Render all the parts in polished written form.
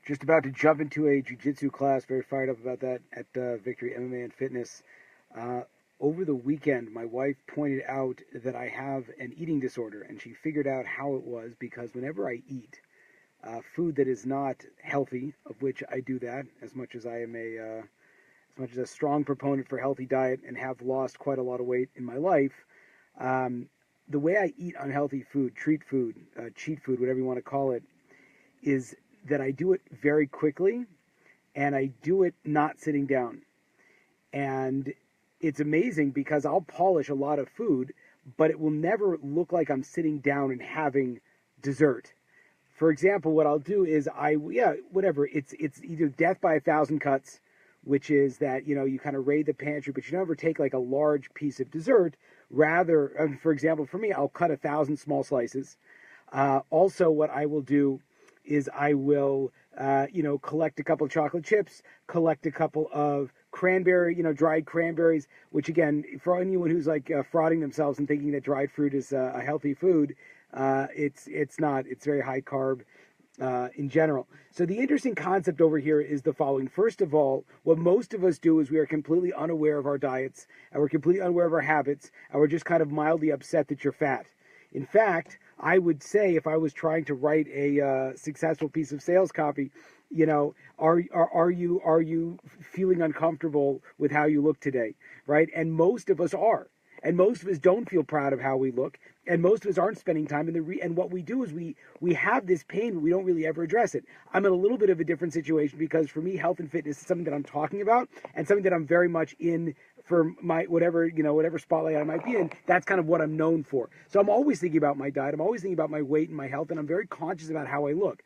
Just about to jump into a jiu-jitsu class. Very fired up about that at Victory MMA and Fitness. Uh, Over the weekend, my wife pointed out that I have an eating disorder, and she figured out how it was because whenever I eat food that is not healthy, of which I do that as much as I am as much as a strong proponent for healthy diet and have lost quite a lot of weight in my life, um, the way I eat unhealthy food, treat food, cheat food, whatever you want to call it, is that I do it very quickly and I do it not sitting down. And it's amazing because I'll polish a lot of food, but it will never look like I'm sitting down and having dessert. For example, what I'll do is whatever. It's either death by a thousand cuts, which is that, you kind of raid the pantry, but you never take like a large piece of dessert. Rather, for example, for me, I'll cut 1,000 small slices. Also, what I will do is I will, collect a couple of chocolate chips, collect a couple of dried cranberries, which again, for anyone who's like frauding themselves and thinking that dried fruit is a healthy food, it's not. It's very high carb in general. So the interesting concept over here is the following. First of all, what most of us do is we are completely unaware of our diets, and we're completely unaware of our habits, and we're just kind of mildly upset that you're fat. In fact, I would say if I was trying to write a successful piece of sales copy, are you feeling uncomfortable with how you look today, right? And most of us are. And most of us don't feel proud of how we look, and most of us aren't spending time in and what we do is we have this pain, but we don't really ever address it. I'm in a little bit of a different situation because for me, health and fitness is something that I'm talking about and something that I'm very much in for my whatever spotlight I might be in. That's kind of what I'm known for. So I'm always thinking about my diet. I'm always thinking about my weight and my health, and I'm very conscious about how I look.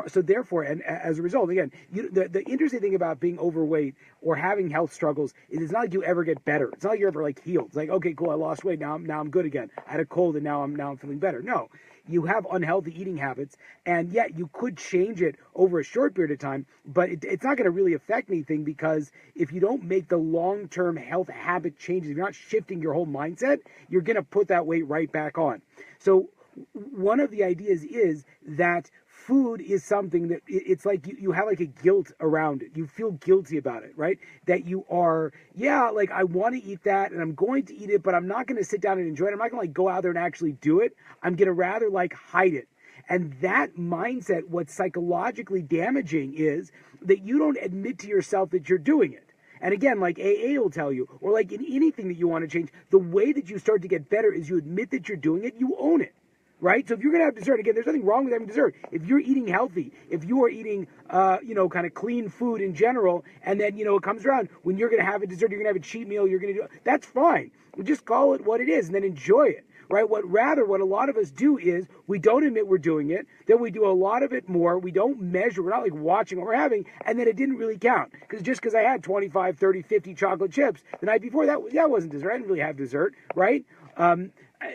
So therefore, and as a result, again, the interesting thing about being overweight or having health struggles is it's not like you ever get better. It's not like you're ever like healed. It's like, okay, cool, I lost weight, now I'm good again. I had a cold and now I'm feeling better. No. You have unhealthy eating habits, and yet you could change it over a short period of time, but it's not going to really affect anything because if you don't make the long-term health habit changes, if you're not shifting your whole mindset, you're going to put that weight right back on. So one of the ideas is that food is something that it's like you have like a guilt around it. You feel guilty about it, right? That you are, like I want to eat that and I'm going to eat it, but I'm not going to sit down and enjoy it. I'm not going to like go out there and actually do it. I'm going to rather like hide it. And that mindset, what's psychologically damaging is that you don't admit to yourself that you're doing it. And again, like AA will tell you, or like in anything that you want to change, the way that you start to get better is you admit that you're doing it, you own it. Right? So if you're going to have dessert, again, there's nothing wrong with having dessert. If you're eating healthy, if you are eating, kind of clean food in general, and then, it comes around, when you're going to have a dessert, you're going to have a cheat meal, you're going to do, that's fine. We just call it what it is and then enjoy it. Right? What a lot of us do is we don't admit we're doing it, then we do a lot of it more, we don't measure, we're not like watching what we're having, and then it didn't really count. Because I had 25, 30, 50 chocolate chips the night before, that wasn't dessert. I didn't really have dessert, right?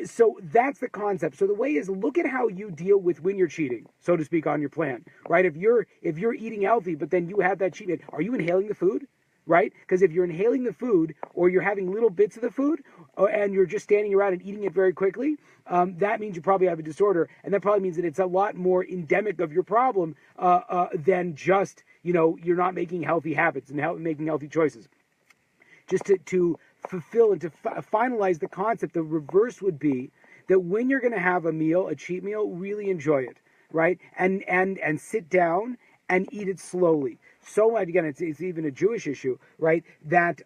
So that's the concept. So the way is look at how you deal with when you're cheating, so to speak, on your plan, right? If you're eating healthy, but then you have that cheat meal, are you inhaling the food? Right? Because if you're inhaling the food or you're having little bits of the food and you're just standing around and eating it very quickly, that means you probably have a disorder. And that probably means that it's a lot more endemic of your problem than just, you're not making healthy habits and making healthy choices. Just to fulfill and to finalize the concept, the reverse would be that when you're going to have a meal, a cheat meal, really enjoy it, right? And sit down and eat it slowly. So again, it's even a Jewish issue, right? That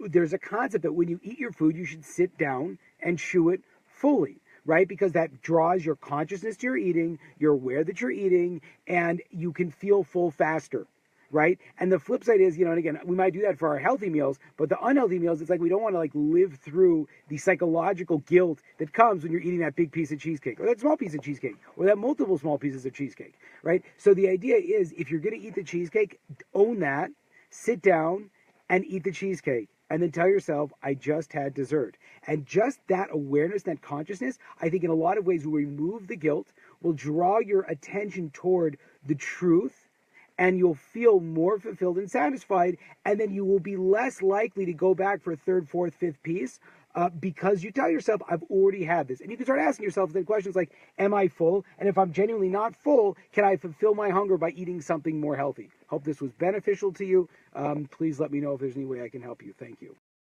there's a concept that when you eat your food, you should sit down and chew it fully, right? Because that draws your consciousness to your eating, you're aware that you're eating, and you can feel full faster. Right? And the flip side is, and again, we might do that for our healthy meals, but the unhealthy meals, it's like we don't want to like live through the psychological guilt that comes when you're eating that big piece of cheesecake or that small piece of cheesecake or that multiple small pieces of cheesecake, right? So the idea is if you're going to eat the cheesecake, own that, sit down and eat the cheesecake. And then tell yourself, I just had dessert. And just that awareness, that consciousness, I think in a lot of ways will remove the guilt, will draw your attention toward the truth, and you'll feel more fulfilled and satisfied, and then you will be less likely to go back for a third, fourth, fifth piece because you tell yourself, I've already had this. And you can start asking yourself the questions like, am I full? And if I'm genuinely not full, can I fulfill my hunger by eating something more healthy? Hope this was beneficial to you. Please let me know if there's any way I can help you. Thank you.